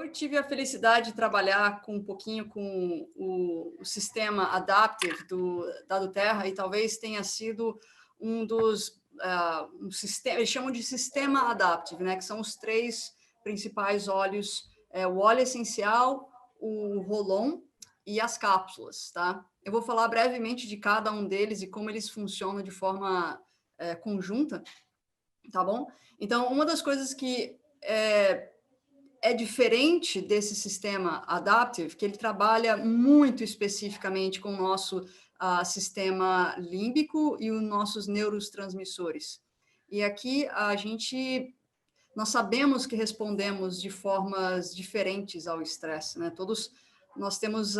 Eu tive a felicidade de trabalhar um pouquinho com o sistema Adaptive da Aduterra e talvez tenha sido um dos eles chamam de sistema Adaptive, né? Que são os três principais óleos, o óleo essencial, o Rolon e as cápsulas, tá? Eu vou falar brevemente de cada um deles e como eles funcionam de forma conjunta, tá bom? Então, uma das coisas que é diferente desse sistema Adaptive, que ele trabalha muito especificamente com o nosso sistema límbico e os nossos neurotransmissores. E aqui nós sabemos que respondemos de formas diferentes ao estresse, né? Nós temos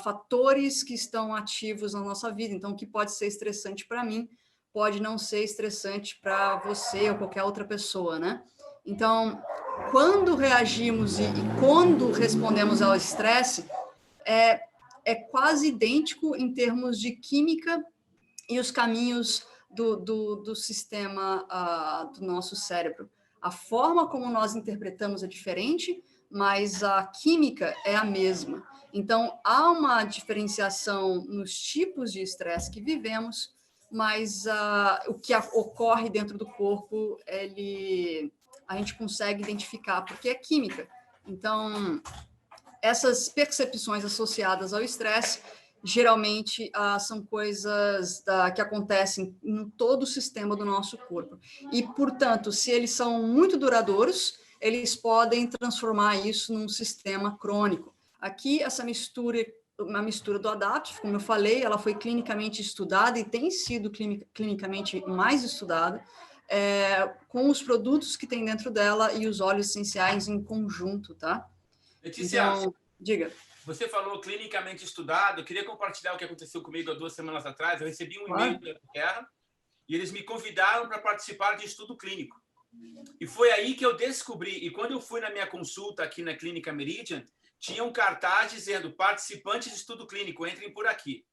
fatores que estão ativos na nossa vida, então o que pode ser estressante para mim pode não ser estressante para você ou qualquer outra pessoa, né? Então, quando reagimos e quando respondemos ao estresse, é quase idêntico em termos de química e os caminhos do sistema do nosso cérebro. A forma como nós interpretamos é diferente, mas a química é a mesma. Então, há uma diferenciação nos tipos de estresse que vivemos, mas o que ocorre dentro do corpo, a gente consegue identificar, porque é química. Então, essas percepções associadas ao estresse, geralmente são coisas que acontecem em todo o sistema do nosso corpo. E, portanto, se eles são muito duradouros, eles podem transformar isso num sistema crônico. Aqui, uma mistura do Adaptive, como eu falei, ela foi clinicamente estudada e tem sido clinicamente mais estudada, com os produtos que tem dentro dela e os óleos essenciais em conjunto, tá? Letícia, Então, diga. Você falou clinicamente estudado. Eu queria compartilhar o que aconteceu comigo há 2 semanas atrás. Eu recebi um e-mail da Terra e eles me convidaram para participar de estudo clínico. E foi aí que eu descobri. E quando eu fui na minha consulta aqui na Clínica Meridian, tinha um cartaz dizendo: participantes de estudo clínico, entrem por aqui.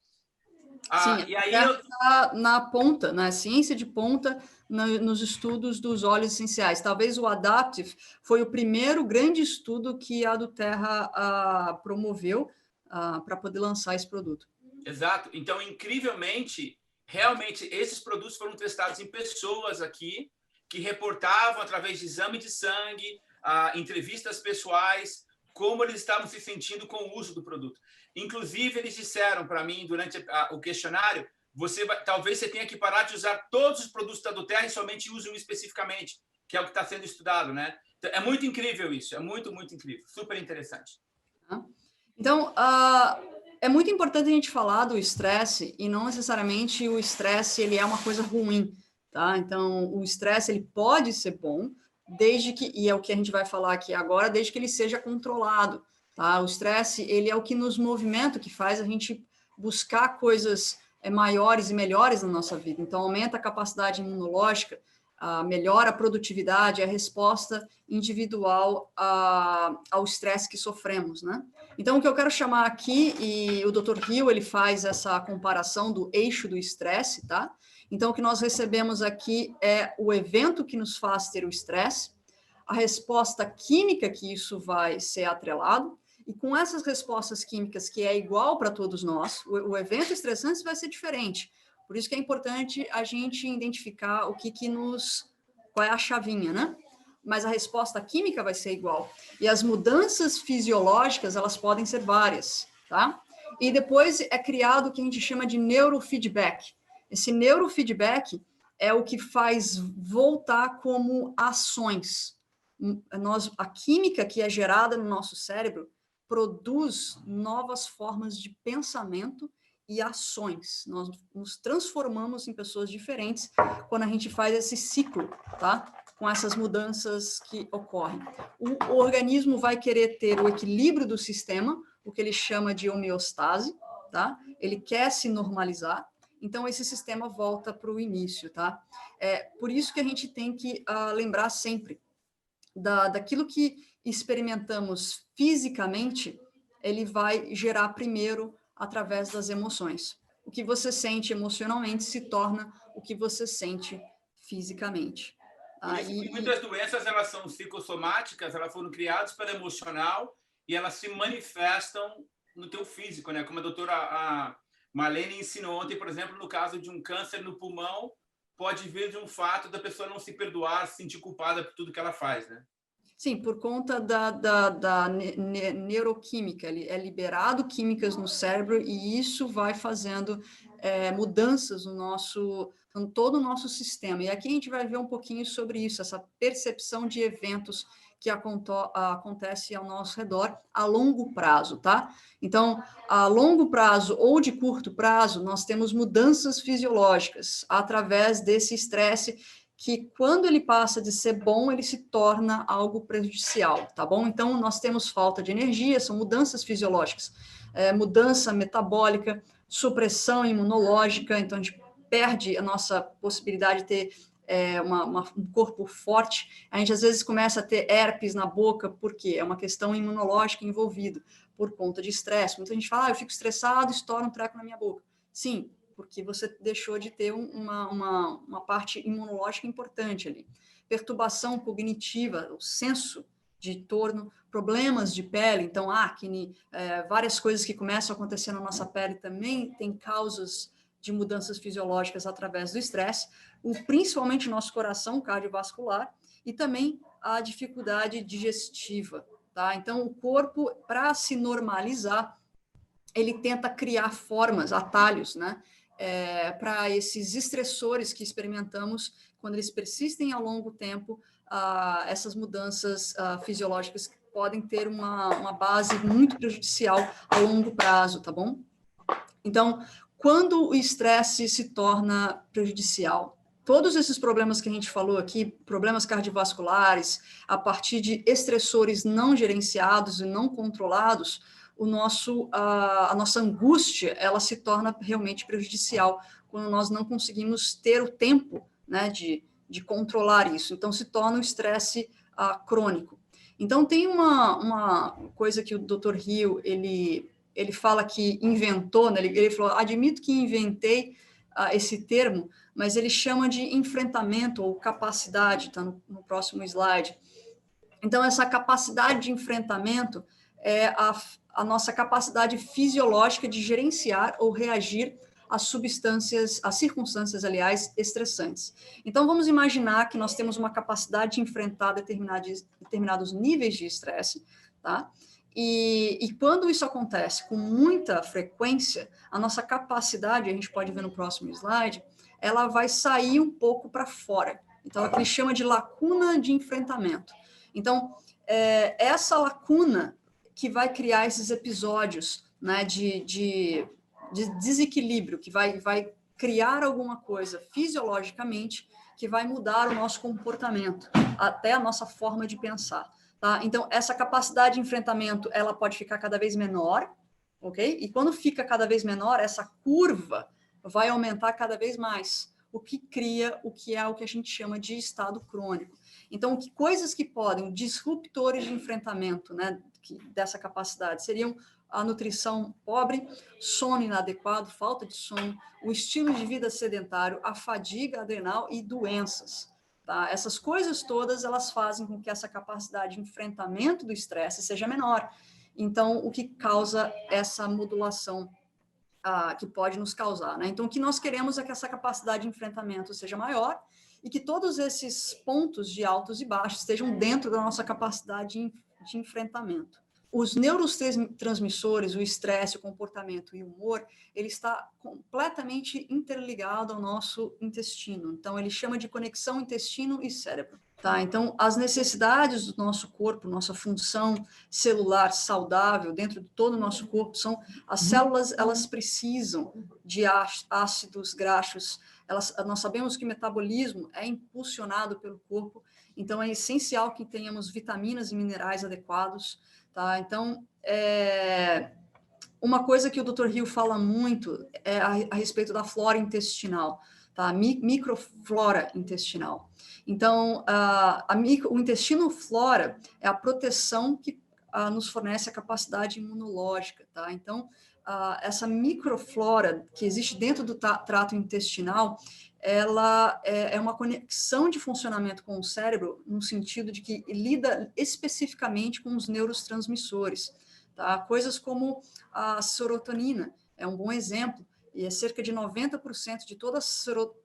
Sim, e aí está na ponta, na ciência de ponta, nos estudos dos óleos essenciais. Talvez o Adaptive foi o primeiro grande estudo que a Aduterra promoveu para poder lançar esse produto. Exato. Então, incrivelmente, realmente, esses produtos foram testados em pessoas aqui que reportavam, através de exame de sangue, entrevistas pessoais, como eles estavam se sentindo com o uso do produto. Inclusive, eles disseram para mim, durante o questionário, talvez você tenha que parar de usar todos os produtos da Aduterra e somente use um especificamente, que é o que está sendo estudado, né? Então, é muito incrível isso, é muito, muito incrível, super interessante. Então, é muito importante a gente falar do estresse e não necessariamente o estresse ele é uma coisa ruim, tá? Então, o estresse ele pode ser bom, e é o que a gente vai falar aqui agora, desde que ele seja controlado, tá? O estresse, ele é o que nos movimenta, o que faz a gente buscar coisas maiores e melhores na nossa vida. Então, aumenta a capacidade imunológica, melhora a produtividade, a resposta individual ao estresse que sofremos, né? Então, o que eu quero chamar aqui, e o Dr. Hill, ele faz essa comparação do eixo do estresse, tá? Então, o que nós recebemos aqui é o evento que nos faz ter o estresse, a resposta química que isso vai ser atrelado, e com essas respostas químicas que é igual para todos nós, o evento estressante vai ser diferente. Por isso que é importante a gente identificar qual é a chavinha, né? Mas a resposta química vai ser igual. E as mudanças fisiológicas, elas podem ser várias, tá? E depois é criado o que a gente chama de neurofeedback. Esse neurofeedback é o que faz voltar como ações. A química que é gerada no nosso cérebro produz novas formas de pensamento e ações. Nós nos transformamos em pessoas diferentes quando a gente faz esse ciclo, tá? Com essas mudanças que ocorrem. O organismo vai querer ter o equilíbrio do sistema, o que ele chama de homeostase, tá? Ele quer se normalizar, então esse sistema volta para o início, tá? Por isso que a gente tem que lembrar sempre daquilo que experimentamos fisicamente, ele vai gerar primeiro através das emoções. O que você sente emocionalmente se torna o que você sente fisicamente. Por isso que muitas doenças, elas são psicossomáticas, elas foram criadas pelo emocional e elas se manifestam no teu físico, né? Como a doutora Marlene ensinou ontem, por exemplo, no caso de um câncer no pulmão, pode vir de um fato da pessoa não se perdoar, se sentir culpada por tudo que ela faz, né? Sim, por conta da neuroquímica, é liberado químicas no cérebro e isso vai fazendo mudanças em todo o nosso sistema. E aqui a gente vai ver um pouquinho sobre isso, essa percepção de eventos que acontece ao nosso redor a longo prazo, tá? Então, a longo prazo ou de curto prazo, nós temos mudanças fisiológicas através desse estresse que quando ele passa de ser bom, ele se torna algo prejudicial, tá bom? Então, nós temos falta de energia, são mudanças fisiológicas, mudança metabólica, supressão imunológica, então a gente perde a nossa possibilidade de ter um corpo forte, a gente às vezes começa a ter herpes na boca, porque é uma questão imunológica envolvida, por conta de estresse. Muita gente fala, eu fico estressado, estoura um treco na minha boca. Sim, porque você deixou de ter uma parte imunológica importante ali. Perturbação cognitiva, o senso de torno, problemas de pele, então acne, várias coisas que começam a acontecer na nossa pele também tem causas de mudanças fisiológicas através do estresse, principalmente o nosso coração cardiovascular e também a dificuldade digestiva, tá? Então, o corpo, para se normalizar, ele tenta criar formas, atalhos, né? Para esses estressores que experimentamos, quando eles persistem ao longo tempo, essas mudanças fisiológicas podem ter uma base muito prejudicial a longo prazo, tá bom? Então, quando o estresse se torna prejudicial, todos esses problemas que a gente falou aqui, problemas cardiovasculares, a partir de estressores não gerenciados e não controlados, a nossa angústia, ela se torna realmente prejudicial quando nós não conseguimos ter o tempo, né, de controlar isso. Então, se torna um estresse crônico. Então, tem uma coisa que o Dr. Hill, ele fala que inventou, né, ele falou, admito que inventei esse termo, mas ele chama de enfrentamento ou capacidade, está no próximo slide. Então, essa capacidade de enfrentamento é a nossa capacidade fisiológica de gerenciar ou reagir às circunstâncias, aliás, estressantes. Então, vamos imaginar que nós temos uma capacidade de enfrentar determinados níveis de estresse, tá? E quando isso acontece com muita frequência, a nossa capacidade, a gente pode ver no próximo slide, ela vai sair um pouco para fora. Então, é o que ele chama de lacuna de enfrentamento. Então, essa lacuna que vai criar esses episódios, né, de desequilíbrio, que vai criar alguma coisa fisiologicamente que vai mudar o nosso comportamento, até a nossa forma de pensar. Tá? Então, essa capacidade de enfrentamento, ela pode ficar cada vez menor, ok? E quando fica cada vez menor, essa curva vai aumentar cada vez mais, o que cria o que a gente chama de estado crônico. Então, coisas que podem, disruptores de enfrentamento, né, dessa capacidade, seriam a nutrição pobre, sono inadequado, falta de sono, o estilo de vida sedentário, a fadiga adrenal e doenças. Tá? Essas coisas todas, elas fazem com que essa capacidade de enfrentamento do estresse seja menor. Então, o que causa essa modulação que pode nos causar, né? Então, o que nós queremos é que essa capacidade de enfrentamento seja maior e que todos esses pontos de altos e baixos estejam dentro da nossa capacidade de enfrentamento. Os neurotransmissores, o estresse, o comportamento e o humor, ele está completamente interligado ao nosso intestino. Então, ele chama de conexão intestino e cérebro. Tá? Então, as necessidades do nosso corpo, nossa função celular saudável dentro de todo o nosso corpo são as células, elas precisam de ácidos graxos. Nós sabemos que o metabolismo é impulsionado pelo corpo, então é essencial que tenhamos vitaminas e minerais adequados. Tá? Então, uma coisa que o Dr. Hill fala muito é a respeito da flora intestinal, tá? Microflora intestinal. Então, o intestino flora é a proteção que nos fornece a capacidade imunológica, tá? Então, essa microflora que existe dentro do trato intestinal, ela é uma conexão de funcionamento com o cérebro, no sentido de que lida especificamente com os neurotransmissores, tá? Coisas como a serotonina é um bom exemplo, e é cerca de 90% de toda a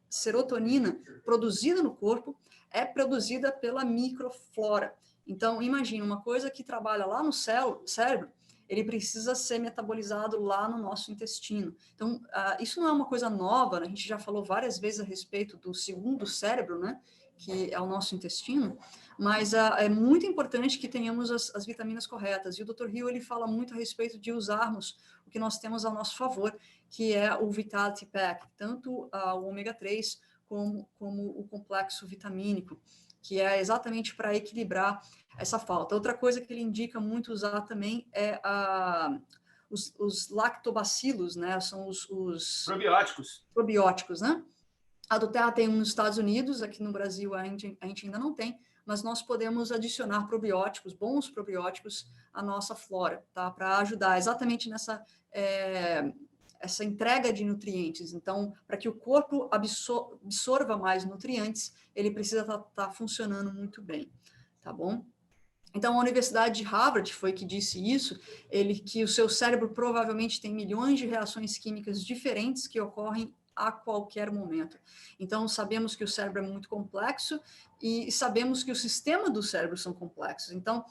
serotonina produzida no corpo é produzida pela microflora. Então, imagina, uma coisa que trabalha lá no cérebro, ele precisa ser metabolizado lá no nosso intestino. Então, isso não é uma coisa nova, né? A gente já falou várias vezes a respeito do segundo cérebro, né? Que é o nosso intestino, mas é muito importante que tenhamos as vitaminas corretas. E o Dr. Hill, ele fala muito a respeito de usarmos o que nós temos ao nosso favor, que é o Vitality Pack, tanto o ômega 3 como o complexo vitamínico, que é exatamente para equilibrar essa falta. Outra coisa que ele indica muito usar também é os lactobacilos, né? São os probióticos, né? A do Terra tem um nos Estados Unidos, aqui no Brasil a gente ainda não tem, mas nós podemos adicionar probióticos, bons probióticos, à nossa flora, tá? Para ajudar exatamente nessa essa entrega de nutrientes. Então, para que o corpo absorva mais nutrientes, ele precisa estar funcionando muito bem, tá bom? Então, a Universidade de Harvard foi que disse isso, que o seu cérebro provavelmente tem milhões de reações químicas diferentes que ocorrem a qualquer momento. Então, sabemos que o cérebro é muito complexo e sabemos que o sistema do cérebro são complexos. Então,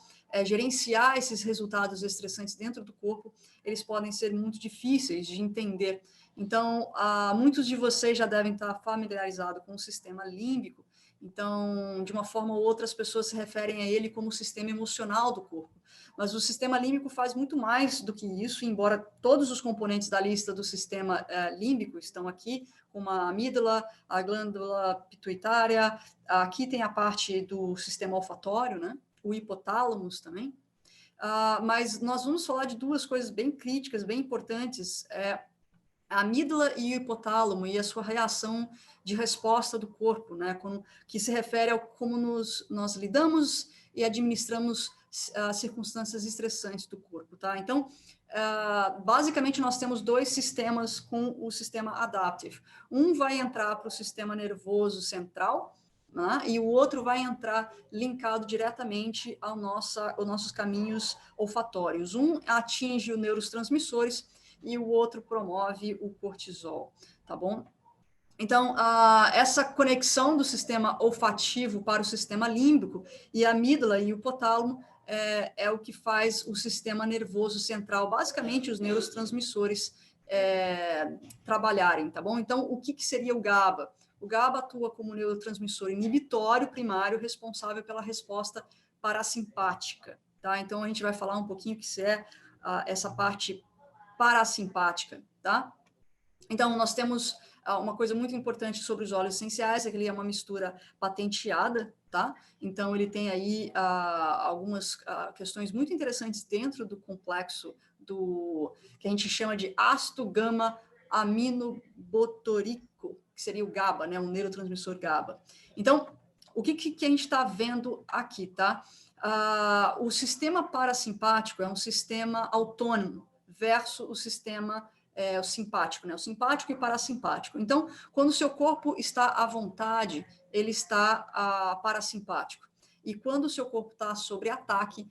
gerenciar esses resultados estressantes dentro do corpo, eles podem ser muito difíceis de entender. Então, muitos de vocês já devem estar familiarizados com o sistema límbico. Então, de uma forma ou outra, as pessoas se referem a ele como o sistema emocional do corpo. Mas o sistema límbico faz muito mais do que isso, embora todos os componentes da lista do sistema límbico estão aqui, como a amígdala, a glândula pituitária, aqui tem a parte do sistema olfatório, né? O hipotálamo também. Mas nós vamos falar de duas coisas bem críticas, bem importantes, a amígdala e o hipotálamo e a sua reação de resposta do corpo, né, que se refere ao como nós lidamos e administramos circunstâncias estressantes do corpo, tá? Então, basicamente, nós temos dois sistemas com o sistema adaptive. Um vai entrar para o sistema nervoso central, né, e o outro vai entrar linkado diretamente aos nossos caminhos olfatórios. Um atinge os neurotransmissores e o outro promove o cortisol, tá bom? Então, essa conexão do sistema olfativo para o sistema límbico e a amígdala e o hipotálamo é o que faz o sistema nervoso central, basicamente os neurotransmissores, trabalharem, tá bom? Então, o que seria o GABA? O GABA atua como neurotransmissor inibitório primário responsável pela resposta parasimpática, tá? Então, a gente vai falar um pouquinho que é essa parte parasimpática, tá? Então, nós temos uma coisa muito importante sobre os óleos essenciais, é que ele é uma mistura patenteada, tá? Então, ele tem aí algumas questões muito interessantes dentro do complexo que a gente chama de ácido gama-aminobutírico, que seria o GABA, né? Um neurotransmissor GABA. Então, o que a gente está vendo aqui, tá? O sistema parasimpático é um sistema autônomo versus o sistema o simpático, né? O simpático e parasimpático. Então, quando o seu corpo está à vontade, ele está parasimpático. E quando o seu corpo está sob ataque,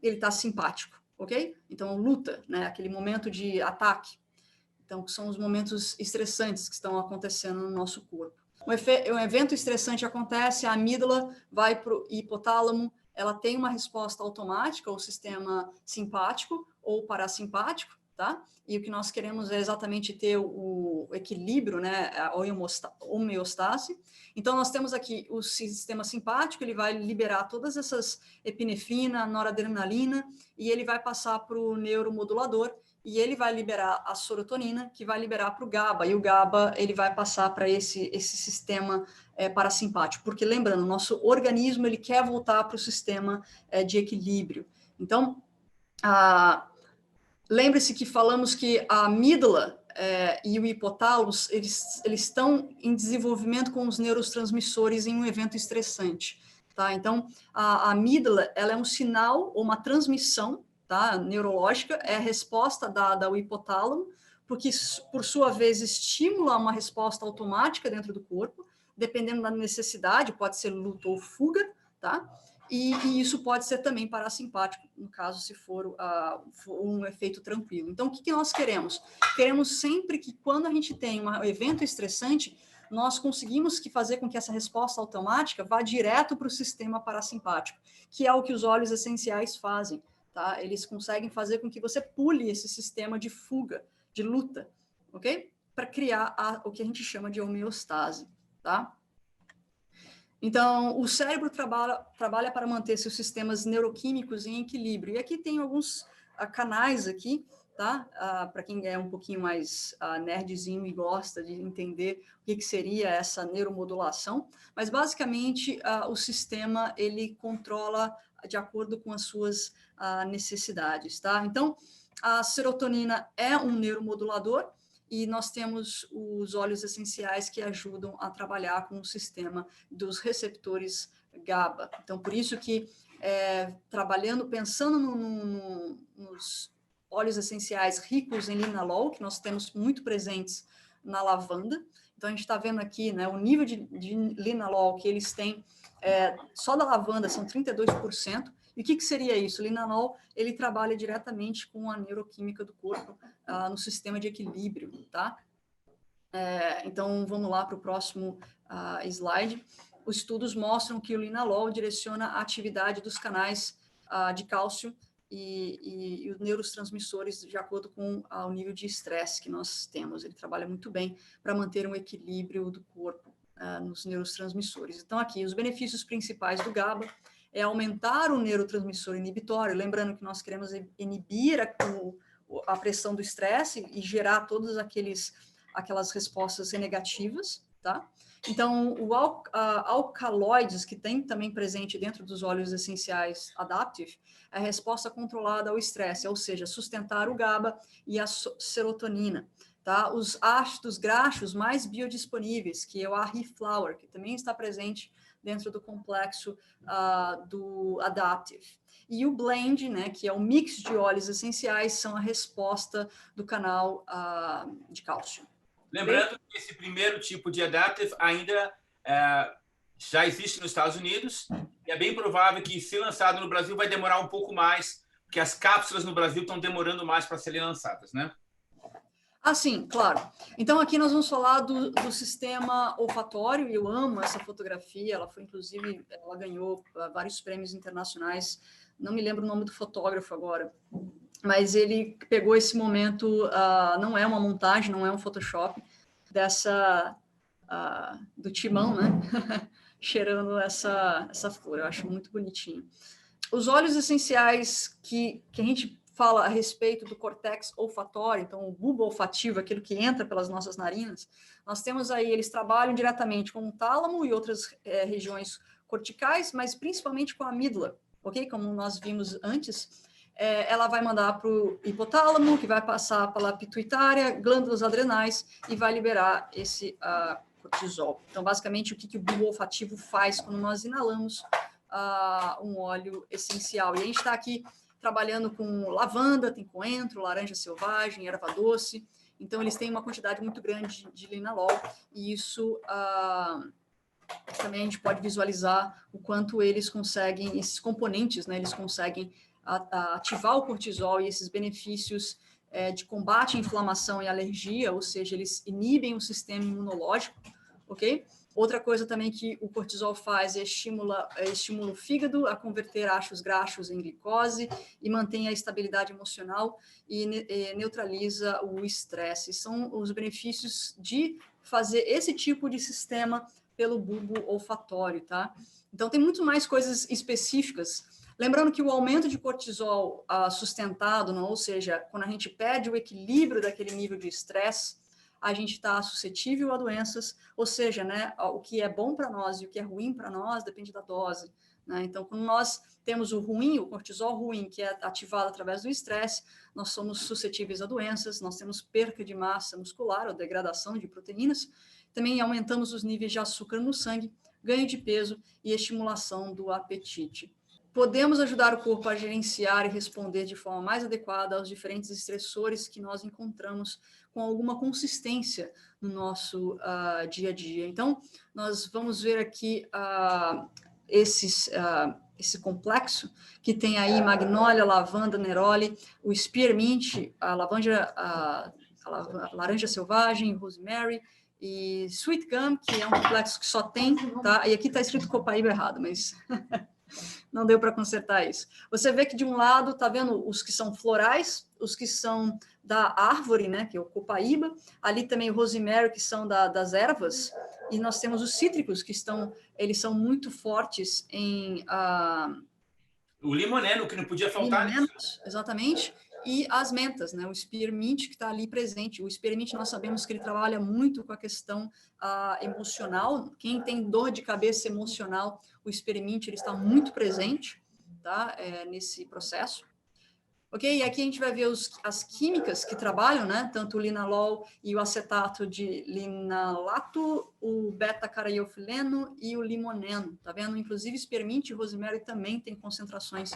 ele está simpático, ok? Então, luta, né? Aquele momento de ataque. Então, são os momentos estressantes que estão acontecendo no nosso corpo. Um evento estressante acontece, a amígdala vai para o hipotálamo, ela tem uma resposta automática, ou sistema simpático ou parasimpático, tá? E o que nós queremos é exatamente ter o equilíbrio, né? A homeostase. Então, nós temos aqui o sistema simpático, ele vai liberar todas essas epinefrina, noradrenalina, e ele vai passar para o neuromodulador, e ele vai liberar a serotonina, que vai liberar para o GABA, e o GABA ele vai passar para esse sistema parasimpático, porque lembrando, o nosso organismo ele quer voltar para o sistema de equilíbrio. Então, lembre-se que falamos que a amígdala e o hipotálamo, eles estão em desenvolvimento com os neurotransmissores em um evento estressante, tá? Então, a amígdala, ela é um sinal ou uma transmissão, tá, neurológica, é a resposta dada ao hipotálamo porque, por sua vez, estimula uma resposta automática dentro do corpo, dependendo da necessidade, pode ser luta ou fuga, tá? E isso pode ser também parasimpático, no caso, se for um efeito tranquilo. Então, o que nós queremos? Queremos sempre que, quando a gente tem um evento estressante, nós conseguimos fazer com que essa resposta automática vá direto para o sistema parasimpático, que é o que os óleos essenciais fazem, tá? Eles conseguem fazer com que você pule esse sistema de fuga, de luta, ok? Para criar o que a gente chama de homeostase, tá? Então, o cérebro trabalha para manter seus sistemas neuroquímicos em equilíbrio. E aqui tem alguns canais aqui, tá? Para quem é um pouquinho mais nerdzinho e gosta de entender o que seria essa neuromodulação. Mas, basicamente, o sistema, ele controla de acordo com as suas necessidades, tá? Então, a serotonina é um neuromodulador, e nós temos os óleos essenciais que ajudam a trabalhar com o sistema dos receptores GABA. Então, por isso que, pensando nos óleos essenciais ricos em linalol, que nós temos muito presentes na lavanda, então a gente está vendo aqui, né, o nível de linalol que eles têm, só da lavanda são 32%. E o que seria isso? O linalol, ele trabalha diretamente com a neuroquímica do corpo, no sistema de equilíbrio, tá? Então, vamos lá para o próximo slide. Os estudos mostram que o linalol direciona a atividade dos canais de cálcio e os neurotransmissores de acordo com o nível de estresse que nós temos. Ele trabalha muito bem para manter um equilíbrio do corpo nos neurotransmissores. Então, aqui, os benefícios principais do GABA é aumentar o neurotransmissor inibitório, lembrando que nós queremos inibir a pressão do estresse e gerar todas aquelas respostas negativas, tá? Então, alcaloides, que tem também presente dentro dos óleos essenciais Adaptive, é a resposta controlada ao estresse, ou seja, sustentar o GABA e a serotonina, tá? Os ácidos graxos mais biodisponíveis, que é o Ahiflower, que também está presente dentro do complexo do Adaptive. E o blend, né, que é o mix de óleos essenciais, são a resposta do canal de cálcio. Lembrando que esse primeiro tipo de Adaptive ainda já existe nos Estados Unidos, e é bem provável que, se lançado no Brasil, vai demorar um pouco mais, porque as cápsulas no Brasil estão demorando mais para serem lançadas, né? Sim, claro. Então, aqui nós vamos falar do sistema olfatório, e eu amo essa fotografia, ela foi, inclusive, ela ganhou vários prêmios internacionais, não me lembro o nome do fotógrafo agora, mas ele pegou esse momento, não é uma montagem, não é um Photoshop, do Timão, né? Cheirando essa flor, eu acho muito bonitinho. Os óleos essenciais que a gente fala a respeito do córtex olfatório, então o bulbo olfativo, aquilo que entra pelas nossas narinas, nós temos aí, eles trabalham diretamente com o tálamo e outras regiões corticais, mas principalmente com a amígdala, ok? Como nós vimos antes, ela vai mandar para o hipotálamo, que vai passar pela pituitária, glândulas adrenais e vai liberar esse cortisol. Então, basicamente, o que o bulbo olfativo faz quando nós inalamos um óleo essencial? E a gente está aqui trabalhando com lavanda, tem coentro, laranja selvagem, erva doce. Então, eles têm uma quantidade muito grande de linalol, e isso também a gente pode visualizar o quanto eles conseguem, esses componentes, né, eles conseguem ativar o cortisol e esses benefícios de combate à inflamação e alergia, ou seja, eles inibem o sistema imunológico, ok? Outra coisa também que o cortisol faz estimula o fígado a converter ácidos graxos em glicose e mantém a estabilidade emocional e neutraliza o estresse. São os benefícios de fazer esse tipo de sistema pelo bulbo olfatório, tá? Então, tem muito mais coisas específicas. Lembrando que o aumento de cortisol sustentado, não, ou seja, quando a gente perde o equilíbrio daquele nível de estresse, a gente está suscetível a doenças, ou seja, né, o que é bom para nós e o que é ruim para nós depende da dose, né? Então, quando nós temos o ruim, o cortisol ruim, que é ativado através do estresse, nós somos suscetíveis a doenças, nós temos perca de massa muscular ou degradação de proteínas, também aumentamos os níveis de açúcar no sangue, ganho de peso e estimulação do apetite. podemos ajudar o corpo a gerenciar e responder de forma mais adequada aos diferentes estressores que nós encontramos com alguma consistência no nosso dia a dia. Então, nós vamos ver aqui esse complexo que tem aí magnólia, lavanda, neroli, o spearmint, a laranja selvagem, rosemary e sweet gum, que é um complexo que só tem, tá? E aqui está escrito copaíba errado, mas não deu para consertar isso. Você vê que de um lado, tá vendo os que são florais, os que são da árvore, né, que é o copaíba, ali também o rosemary, que são das ervas, e nós temos os cítricos, que eles são muito fortes em... o limoneno, que não podia faltar. Limonenos, exatamente, e as mentas, né, o spearmint que está ali presente. O spearmint, nós sabemos que ele trabalha muito com a questão emocional. Quem tem dor de cabeça emocional, o spearmint ele está muito presente, tá, nesse processo. Ok? E aqui a gente vai ver as químicas que trabalham, né? Tanto o linalol e o acetato de linalato, o beta-caraiofileno e o limoneno. Tá vendo? Inclusive, spearmint e rosemary também tem concentrações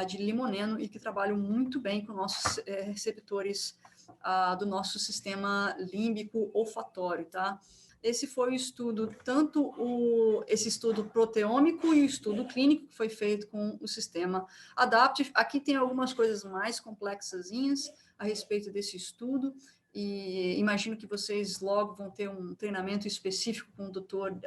de limoneno e que trabalham muito bem com nossos receptores do nosso sistema límbico olfatório, tá? Esse foi o estudo, esse estudo proteômico e o estudo clínico que foi feito com o sistema Adaptive. Aqui tem algumas coisas mais complexazinhas a respeito desse estudo, e imagino que vocês logo vão ter um treinamento específico com o Dr.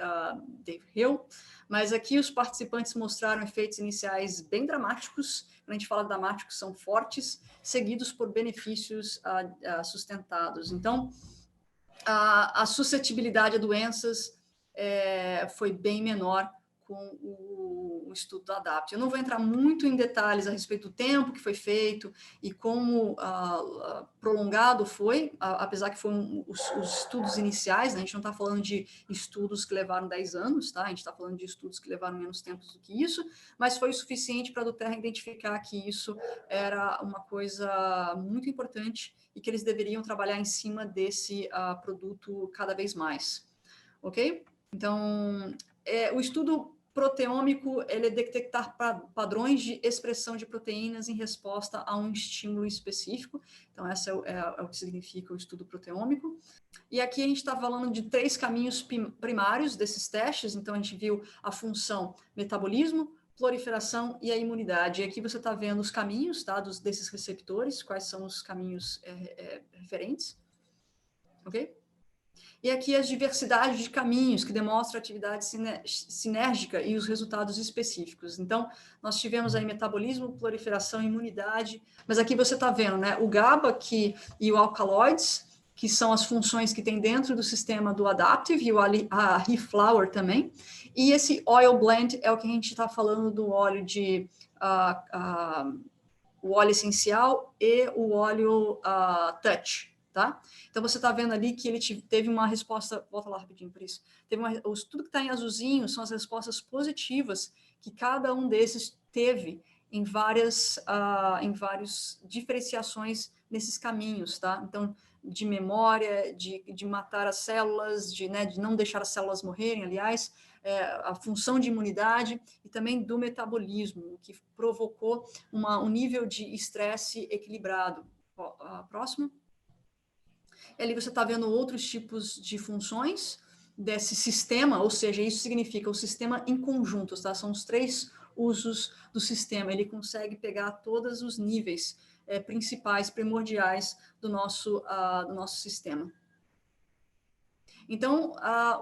Dave Hill, mas aqui os participantes mostraram efeitos iniciais bem dramáticos. Quando a gente fala dramáticos, são fortes, seguidos por benefícios sustentados. Então, a suscetibilidade a doenças foi bem menor com o estudo do Adaptive. Eu não vou entrar muito em detalhes a respeito do tempo que foi feito e como prolongado foi, apesar que foram os estudos iniciais, né? A gente não está falando de estudos que levaram 10 anos, tá? A gente está falando de estudos que levaram menos tempo do que isso, mas foi o suficiente para a Duterra identificar que isso era uma coisa muito importante e que eles deveriam trabalhar em cima desse produto cada vez mais, ok? Então, o estudo proteômico, ele é detectar padrões de expressão de proteínas em resposta a um estímulo específico. Então, essa é o que significa o estudo proteômico. E aqui a gente está falando de 3 caminhos primários desses testes. Então, a gente viu a função metabolismo, proliferação e a imunidade. E aqui você está vendo os caminhos, tá, desses receptores, quais são os caminhos referentes. Ok? E aqui as diversidades de caminhos que demonstram a atividade sinérgica e os resultados específicos. Então, nós tivemos aí metabolismo, proliferação, imunidade, mas aqui você está vendo, né, o GABA e o alcaloides, que são as funções que tem dentro do sistema do Adaptive, e a Reflower também. E esse Oil Blend é o que a gente está falando do óleo o óleo essencial e o óleo Touch. Tá? Então, você está vendo ali que ele teve uma resposta... Volta lá rapidinho por isso. Tudo que está em azulzinho são as respostas positivas que cada um desses teve em várias diferenciações nesses caminhos. Tá? Então, de memória, de matar as células, de não deixar as células morrerem, aliás, a função de imunidade e também do metabolismo, que provocou um nível de estresse equilibrado. Próximo. E ali você está vendo outros tipos de funções desse sistema, ou seja, isso significa o sistema em conjunto, tá? São os 3 usos do sistema. Ele consegue pegar todos os níveis principais, primordiais do nosso sistema. Então,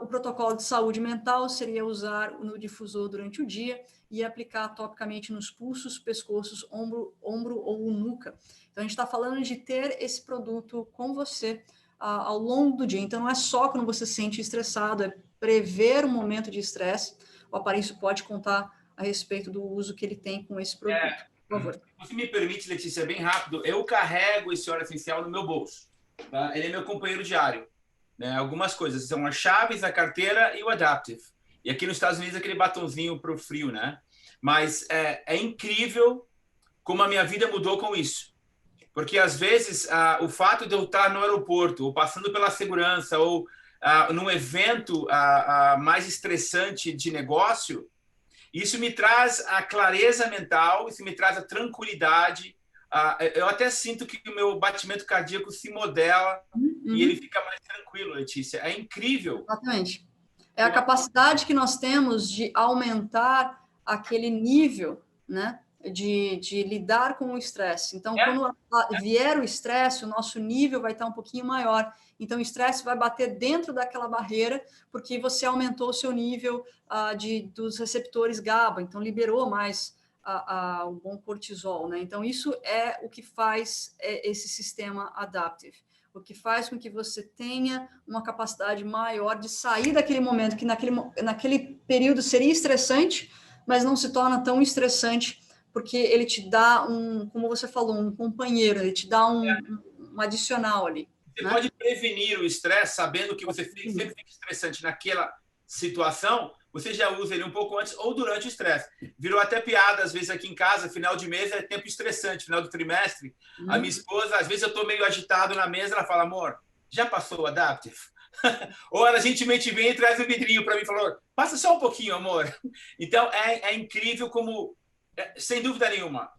o protocolo de saúde mental seria usar no difusor durante o dia e aplicar topicamente nos pulsos, pescoços, ombro ou nuca. Então, a gente está falando de ter esse produto com você ao longo do dia. Então, não é só quando você se sente estressado, é prever um momento de estresse. O aparelho pode contar a respeito do uso que ele tem com esse produto. Por favor. Se me permite, Letícia, bem rápido, eu carrego esse óleo essencial no meu bolso. Tá? Ele é meu companheiro diário. Né? Algumas coisas são as chaves, a carteira e o Adaptive. E aqui nos Estados Unidos, aquele batonzinho para o frio, né? Mas é incrível como a minha vida mudou com isso. Porque, às vezes, o fato de eu estar no aeroporto, ou passando pela segurança, ou num evento mais estressante de negócio, Isso me traz a clareza mental, isso me traz a tranquilidade. Eu até sinto que o meu batimento cardíaco se modela e ele fica mais tranquilo, Letícia. É incrível. Exatamente. É a capacidade que nós temos de aumentar aquele nível, né, de lidar com o estresse. Então, quando vier o estresse, o nosso nível vai estar um pouquinho maior. Então, o estresse vai bater dentro daquela barreira, porque você aumentou o seu nível dos receptores GABA, então liberou mais o bom cortisol, né? Então, isso é o que faz esse sistema adaptive, o que faz com que você tenha uma capacidade maior de sair daquele momento que naquele período seria estressante, mas não se torna tão estressante, porque ele te dá como você falou, um companheiro, ele te dá um adicional ali. Você, né? pode prevenir o estresse sabendo que você sempre fica estressante naquela situação, você já usa ele um pouco antes ou durante o estresse. Virou até piada, às vezes, aqui em casa, final de mês é tempo estressante, final do trimestre. A minha esposa, às vezes eu estou meio agitado na mesa, ela fala, amor, já passou o Adaptive? Ou ela gentilmente vem e traz um vidrinho para mim e falou, passa só um pouquinho, amor. Então, é incrível como, sem dúvida nenhuma,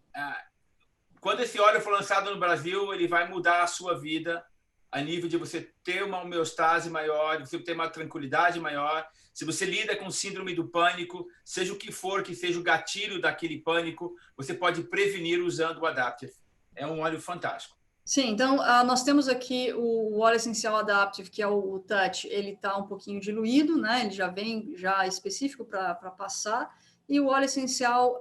quando esse óleo for lançado no Brasil, ele vai mudar a sua vida a nível de você ter uma homeostase maior, de você ter uma tranquilidade maior. Se você lida com síndrome do pânico, seja o que for que seja o gatilho daquele pânico, você pode prevenir usando o Adaptive. É um óleo fantástico. Sim, então nós temos aqui o óleo essencial Adaptive, que é o Touch, ele está um pouquinho diluído, né? Ele já vem já específico para passar, e o óleo essencial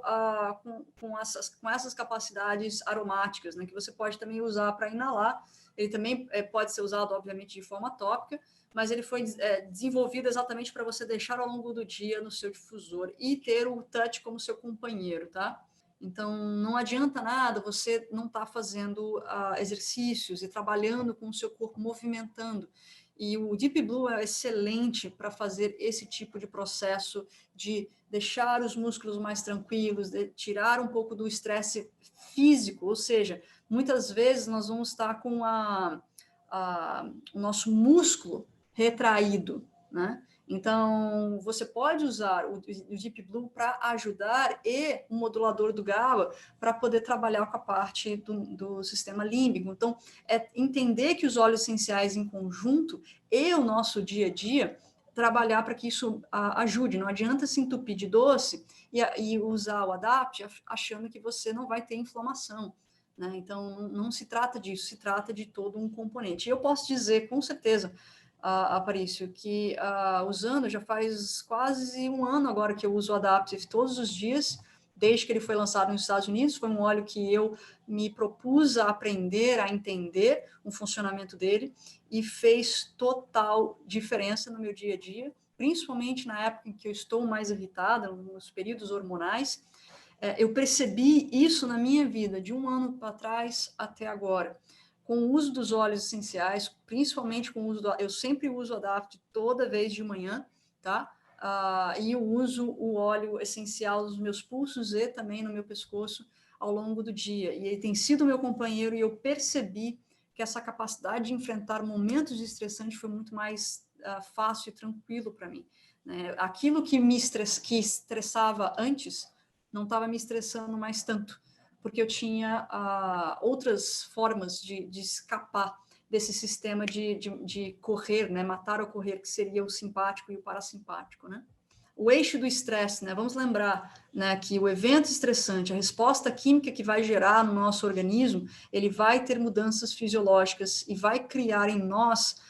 com essas capacidades aromáticas, né? Que você pode também usar para inalar. Ele também pode ser usado, obviamente, de forma tópica, mas ele foi desenvolvido exatamente para você deixar ao longo do dia no seu difusor e ter o Touch como seu companheiro, tá? Então, não adianta nada você não estar fazendo exercícios e trabalhando com o seu corpo, movimentando. E o Deep Blue é excelente para fazer esse tipo de processo de deixar os músculos mais tranquilos, de tirar um pouco do estresse físico, ou seja, muitas vezes nós vamos estar com o nosso músculo retraído, né? Então, você pode usar o Deep Blue para ajudar e o modulador do GABA para poder trabalhar com a parte do sistema límbico. Então, é entender que os óleos essenciais em conjunto e o nosso dia a dia trabalhar para que isso ajude. Não adianta se entupir de doce e usar o Adapt achando que você não vai ter inflamação. Né? Então, não se trata disso, se trata de todo um componente. E eu posso dizer, com certeza, Aparício, que usando já faz quase um ano agora que eu uso o Adaptive todos os dias, desde que ele foi lançado nos Estados Unidos. Foi um óleo que eu me propus a aprender, a entender o funcionamento dele, e fez total diferença no meu dia a dia, principalmente na época em que eu estou mais irritada, nos períodos hormonais. Eu percebi isso na minha vida, de um ano para trás até agora. Com o uso dos óleos essenciais, principalmente com o uso eu sempre uso o Adapt toda vez de manhã, tá? E eu uso o óleo essencial nos meus pulsos e também no meu pescoço ao longo do dia. E ele tem sido meu companheiro, e eu percebi que essa capacidade de enfrentar momentos estressantes foi muito mais fácil e tranquilo para mim. Né? Aquilo que que estressava antes não estava me estressando mais tanto, porque eu tinha outras formas de escapar desse sistema de correr, né? Matar ou correr, que seria o simpático e o parasimpático, né? O eixo do estresse, né? Vamos lembrar, né, que o evento estressante, a resposta química que vai gerar no nosso organismo, ele vai ter mudanças fisiológicas e vai criar em nós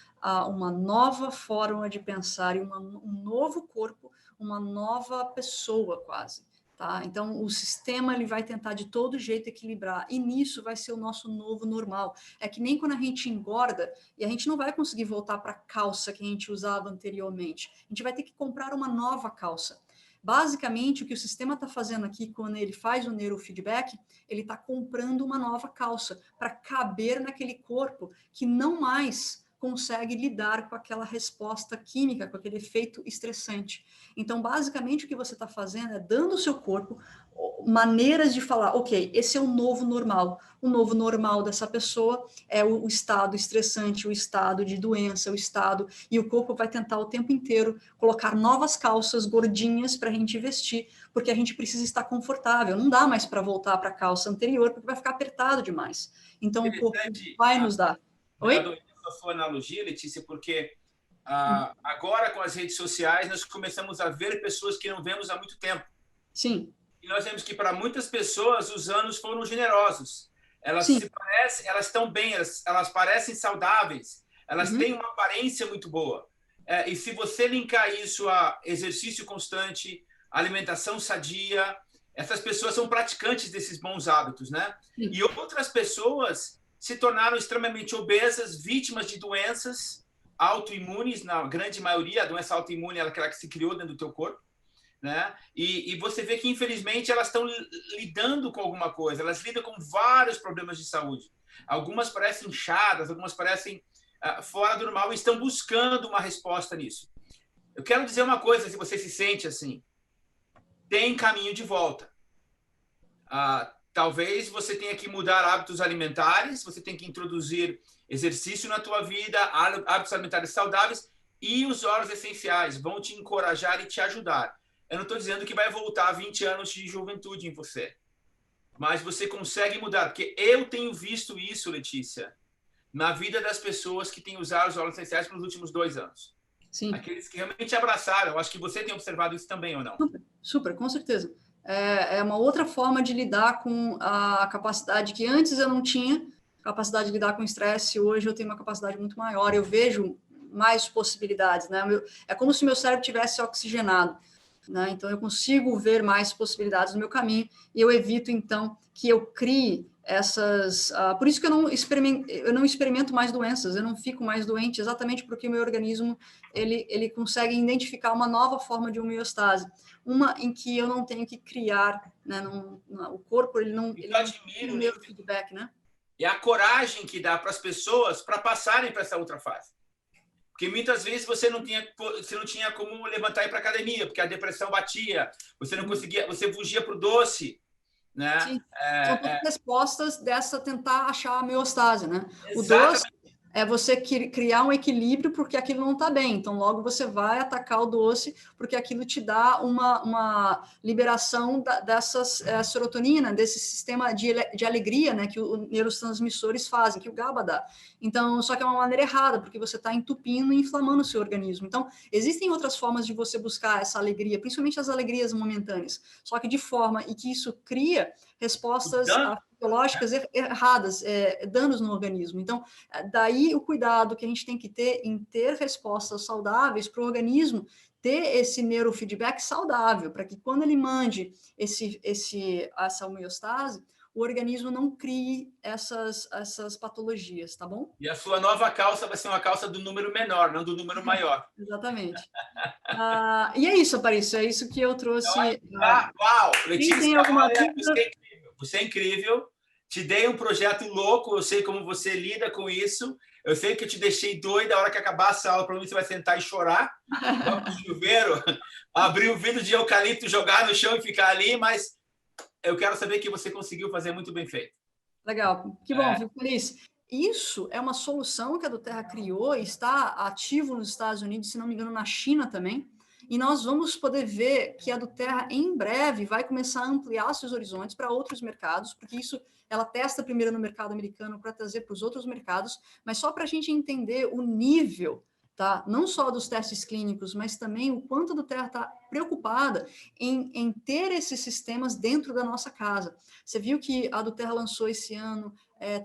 uma nova forma de pensar e um novo corpo, uma nova pessoa quase. Tá? Então, o sistema ele vai tentar de todo jeito equilibrar, e nisso vai ser o nosso novo normal. É que nem quando a gente engorda, e a gente não vai conseguir voltar para a calça que a gente usava anteriormente. A gente vai ter que comprar uma nova calça. Basicamente, o que o sistema está fazendo aqui, quando ele faz o neurofeedback, ele está comprando uma nova calça para caber naquele corpo que não mais consegue lidar com aquela resposta química, com aquele efeito estressante. Então, basicamente, o que você está fazendo é dando ao seu corpo maneiras de falar, ok, esse é o novo normal. O novo normal dessa pessoa é o estado estressante, o estado de doença, o estado... E o corpo vai tentar o tempo inteiro colocar novas calças gordinhas para a gente vestir, porque a gente precisa estar confortável. Não dá mais para voltar para a calça anterior, porque vai ficar apertado demais. Então, o corpo vai nos dar... Oi? A sua analogia, Letícia, porque agora com as redes sociais nós começamos a ver pessoas que não vemos há muito tempo. Sim. E nós vemos que para muitas pessoas os anos foram generosos. Elas Sim. se parecem, elas estão bem, elas parecem saudáveis, elas têm uma aparência muito boa. E se você linkar isso a exercício constante, alimentação sadia, essas pessoas são praticantes desses bons hábitos, né? Sim. E outras pessoas se tornaram extremamente obesas, vítimas de doenças autoimunes, na grande maioria. A doença autoimune é aquela que se criou dentro do teu corpo, né? E você vê que, infelizmente, elas estão lidando com alguma coisa, elas lidam com vários problemas de saúde. Algumas parecem inchadas, algumas parecem fora do normal e estão buscando uma resposta nisso. Eu quero dizer uma coisa, se você se sente assim, tem caminho de volta. Talvez você tenha que mudar hábitos alimentares, você tem que introduzir exercício na tua vida, hábitos alimentares saudáveis, e os óleos essenciais vão te encorajar e te ajudar. Eu não estou dizendo que vai voltar 20 anos de juventude em você, mas você consegue mudar, porque eu tenho visto isso, Letícia, na vida das pessoas que têm usado os óleos essenciais nos últimos 2 anos. Sim. Aqueles que realmente abraçaram. Eu acho que você tem observado isso também, ou não? Super, super, com certeza. É uma outra forma de lidar com a capacidade que antes eu não tinha, capacidade de lidar com o estresse. Hoje eu tenho uma capacidade muito maior, eu vejo mais possibilidades, né? É como se meu cérebro tivesse oxigenado, né? Então eu consigo ver mais possibilidades no meu caminho e eu evito, então, que eu crie essas... por isso que eu não experimento mais doenças, eu não fico mais doente, exatamente porque o meu organismo ele consegue identificar uma nova forma de homeostase, uma em que eu não tenho que criar, né? O corpo ele não tem o neurofeedback, né? E a coragem que dá para as pessoas para passarem para essa outra fase. Porque muitas vezes você não tinha como levantar e ir para a academia, porque a depressão batia, você não conseguia, você fugia para o doce, né? Sim, são todas respostas dessa tentar achar a homeostase, né? Exatamente. O doce é você criar um equilíbrio porque aquilo não está bem, então logo você vai atacar o doce porque aquilo te dá uma liberação dessas serotonina, desse sistema de alegria, né, que os neurotransmissores fazem, que o GABA dá. Então, só que é uma maneira errada, porque você está entupindo e inflamando o seu organismo. Então, existem outras formas de você buscar essa alegria, principalmente as alegrias momentâneas, só que de forma e que isso cria respostas biológicas erradas, danos no organismo. Então, daí o cuidado que a gente tem que ter em ter respostas saudáveis para o organismo ter esse neurofeedback saudável, para que quando ele mande essa homeostase, o organismo não crie essas patologias, tá bom? E a sua nova calça vai ser uma calça do número menor, não do número maior. Exatamente. E é isso, Aparício, é isso que eu trouxe. Uau! Letícia, tem alguma você é incrível. Te dei um projeto louco, eu sei como você lida com isso. Eu sei que eu te deixei doida. A hora que acabar essa aula, provavelmente você vai sentar e chorar. Vai pro chuveiro, abrir o vidro de eucalipto, jogar no chão e ficar ali, mas eu quero saber que você conseguiu fazer muito bem feito. Legal, que bom, fico feliz. Isso é uma solução que a doTERRA criou e está ativo nos Estados Unidos, se não me engano, na China também. E nós vamos poder ver que a doTERRA, em breve, vai começar a ampliar seus horizontes para outros mercados, porque isso ela testa primeiro no mercado americano para trazer para os outros mercados, mas só para a gente entender o nível, tá? Não só dos testes clínicos, mas também o quanto a doTERRA está preocupada em ter esses sistemas dentro da nossa casa. Você viu que a doTERRA lançou esse ano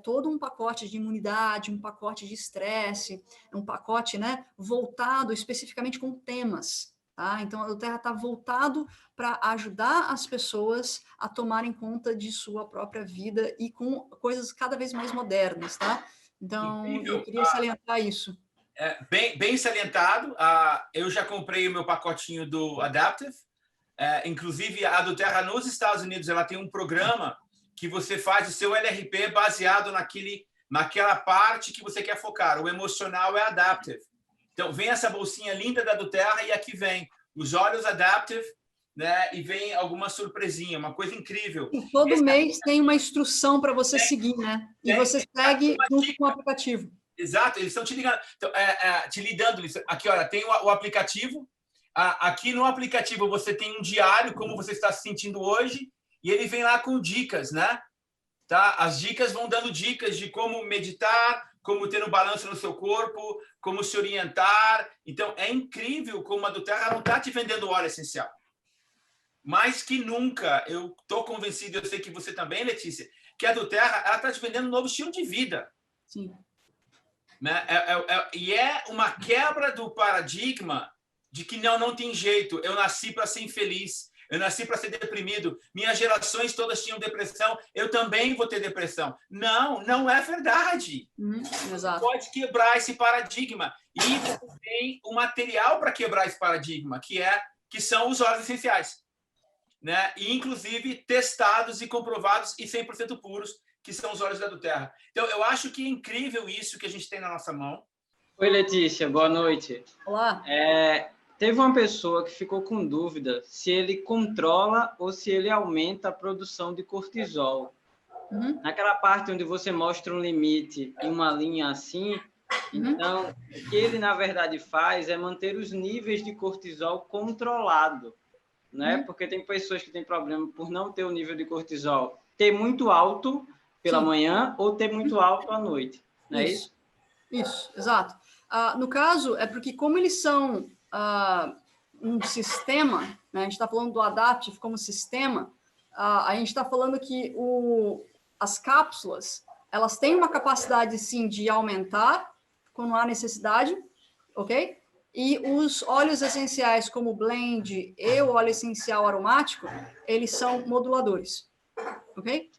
todo um pacote de imunidade, um pacote de estresse, um pacote, né, voltado especificamente com temas. Tá? Então, a doTERRA está voltado para ajudar as pessoas a tomarem conta de sua própria vida e com coisas cada vez mais modernas, tá? Então, eu queria salientar isso. Bem salientado. Eu já comprei o meu pacotinho do Adaptive. Inclusive, a doTERRA nos Estados Unidos ela tem um programa que você faz o seu LRP baseado naquela parte que você quer focar. O emocional é adaptive. Então, vem essa bolsinha linda da doTERRA e aqui vem os olhos adaptive, né? E vem alguma surpresinha, uma coisa incrível. Todo mês tem uma instrução para você seguir, né? E você segue junto com o aplicativo. Exato, eles estão te ligando, então, te lidando. Aqui, olha, tem o aplicativo. Aqui no aplicativo você tem um diário, como você está se sentindo hoje, e ele vem lá com dicas, né? Tá? As dicas vão dando dicas de como meditar, como ter um balanço no seu corpo, como se orientar. Então, é incrível como a doTERRA não está te vendendo óleo essencial. Mais que nunca, eu estou convencido, eu sei que você também, Letícia, que a doTERRA está te vendendo um novo estilo de vida. Sim. Né? E é uma quebra do paradigma de que não tem jeito, eu nasci para ser infeliz, eu nasci para ser deprimido, minhas gerações todas tinham depressão, eu também vou ter depressão. Não é verdade. Exato. Você pode quebrar esse paradigma. E você tem o material para quebrar esse paradigma, que são os óleos essenciais. Né? E, inclusive, testados e comprovados e 100% puros, que são os óleos da doTERRA. Então, eu acho que é incrível isso que a gente tem na nossa mão. Oi, Letícia, boa noite. Olá. Teve uma pessoa que ficou com dúvida se ele controla ou se ele aumenta a produção de cortisol. Naquela parte onde você mostra um limite em uma linha assim, então, o que ele, na verdade, faz é manter os níveis de cortisol controlado, né? Porque tem pessoas que têm problema por não ter o nível de cortisol ter muito alto pela manhã ou ter muito alto à noite, não é isso? Isso, exato. No caso, é porque como eles são um sistema, né, a gente está falando do Adaptive como sistema, a gente está falando que as cápsulas, elas têm uma capacidade, sim, de aumentar quando há necessidade, ok? E os óleos essenciais, como o blend e o óleo essencial aromático, eles são moduladores, ok?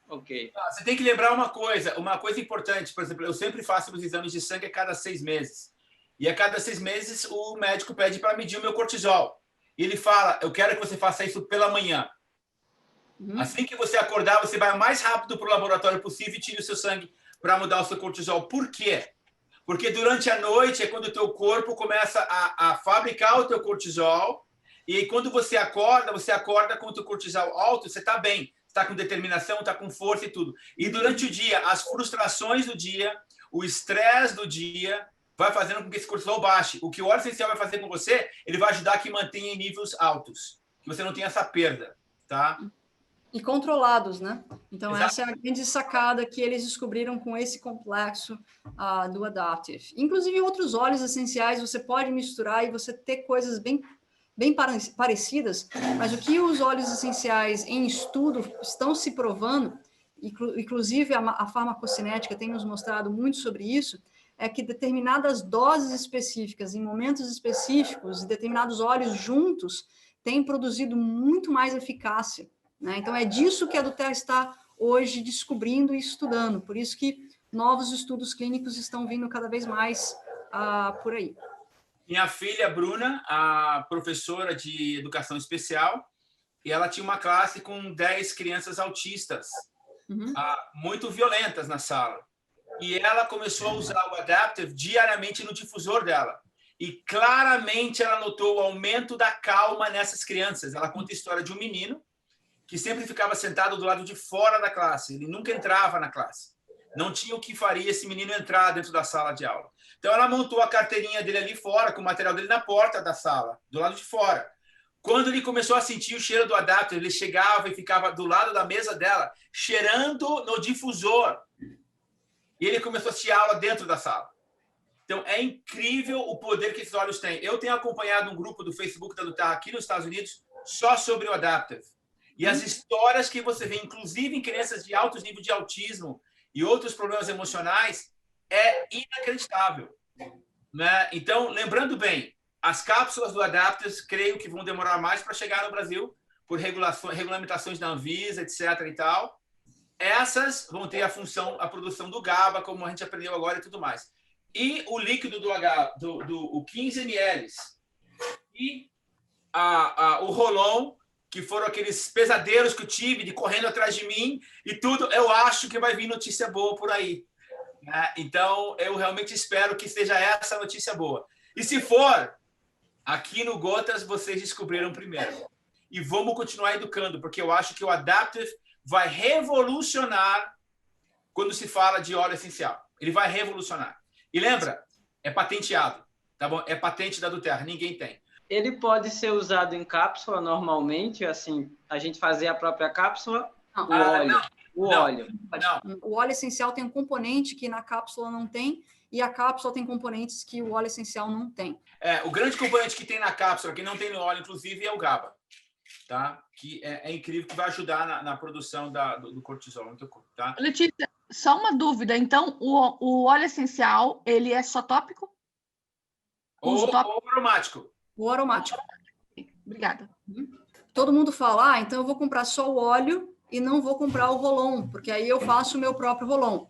Ok. Você tem que lembrar uma coisa importante. Por exemplo, eu sempre faço os exames de sangue a cada 6 meses. E a cada 6 meses o médico pede para medir o meu cortisol. E ele fala, eu quero que você faça isso pela manhã. Assim que você acordar, você vai o mais rápido para o laboratório possível e tire o seu sangue para mudar o seu cortisol. Por quê? Porque durante a noite é quando o teu corpo começa a fabricar o teu cortisol. E quando você acorda com o teu cortisol alto, você está bem. Está com determinação, está com força e tudo. E durante o dia, as frustrações do dia, o estresse do dia, vai fazendo com que esse cortisol baixe. O que o óleo essencial vai fazer com você, ele vai ajudar a que mantenha em níveis altos. Que você não tenha essa perda, tá? E controlados, né? Então, Exato. Essa é a grande sacada que eles descobriram com esse complexo do Adaptive. Inclusive, outros óleos essenciais você pode misturar e você ter coisas bem parecidas, mas o que os óleos essenciais em estudo estão se provando, inclusive a farmacocinética tem nos mostrado muito sobre isso, é que determinadas doses específicas, em momentos específicos, e determinados óleos juntos, têm produzido muito mais eficácia. Né? Então, é disso que a doTERRA está hoje descobrindo e estudando, por isso que novos estudos clínicos estão vindo cada vez mais por aí. Minha filha, Bruna, a professora de educação especial, e ela tinha uma classe com 10 crianças autistas, muito violentas na sala. E ela começou a usar o Adaptive diariamente no difusor dela. E claramente ela notou o aumento da calma nessas crianças. Ela conta a história de um menino que sempre ficava sentado do lado de fora da classe. Ele nunca entrava na classe. Não tinha o que faria esse menino entrar dentro da sala de aula. Então, ela montou a carteirinha dele ali fora, com o material dele na porta da sala, do lado de fora. Quando ele começou a sentir o cheiro do Adaptive, ele chegava e ficava do lado da mesa dela, cheirando no difusor. E ele começou a assistir aula dentro da sala. Então, é incrível o poder que esses óleos têm. Eu tenho acompanhado um grupo do Facebook da doTERRA aqui nos Estados Unidos só sobre o Adaptive. E as histórias que você vê, inclusive em crianças de altos níveis de autismo e outros problemas emocionais, é inacreditável. Né? Então, lembrando bem, as cápsulas do Adaptive, creio que vão demorar mais para chegar no Brasil, por regulamentações da Anvisa, etc. e tal. Essas vão ter a produção do GABA, como a gente aprendeu agora e tudo mais. E o líquido o 15 ml. E o Rolon, que foram aqueles pesadelos que eu tive de correndo atrás de mim e tudo, eu acho que vai vir notícia boa por aí. Né? Então, eu realmente espero que seja essa notícia boa. E se for, aqui no Gotas vocês descobriram primeiro. E vamos continuar educando, porque eu acho que o Adaptive vai revolucionar quando se fala de óleo essencial. Ele vai revolucionar. E lembra, é patenteado, tá bom? É patente da Duterra, ninguém tem. Ele pode ser usado em cápsula normalmente, assim, a gente fazer a própria cápsula? Não. O óleo. O óleo essencial tem um componente que na cápsula não tem, e a cápsula tem componentes que o óleo essencial não tem. O grande componente que tem na cápsula, que não tem no óleo, inclusive, é o GABA. Tá? Que é incrível, que vai ajudar na produção do cortisol no teu corpo. Tá? Letícia, só uma dúvida. Então, o óleo essencial, ele é só tópico? Ou aromático. O aromático. Obrigada. Todo mundo fala, então eu vou comprar só o óleo e não vou comprar o rolon, porque aí eu faço o meu próprio rolon.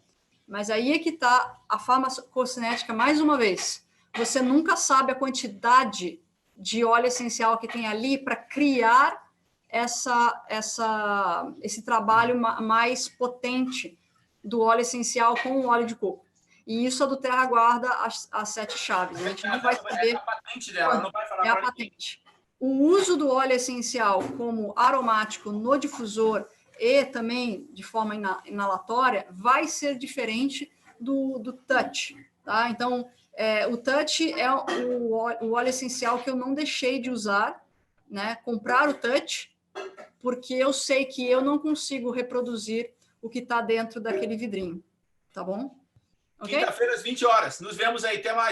Mas aí é que está a farmacocinética, mais uma vez. Você nunca sabe a quantidade de óleo essencial que tem ali para criar esse trabalho mais potente do óleo essencial com o óleo de coco. E isso a Duterra guarda as 7 chaves. A gente não vai saber. É a patente dela, não vai falar. É a patente. O uso do óleo essencial como aromático no difusor e também de forma inalatória vai ser diferente do touch. Tá? Então, o touch é o óleo essencial que eu não deixei de usar, né? Comprar o touch, porque eu sei que eu não consigo reproduzir o que está dentro daquele vidrinho. Tá bom? Okay? Quinta-feira às 20 horas. Nos vemos aí. Até mais.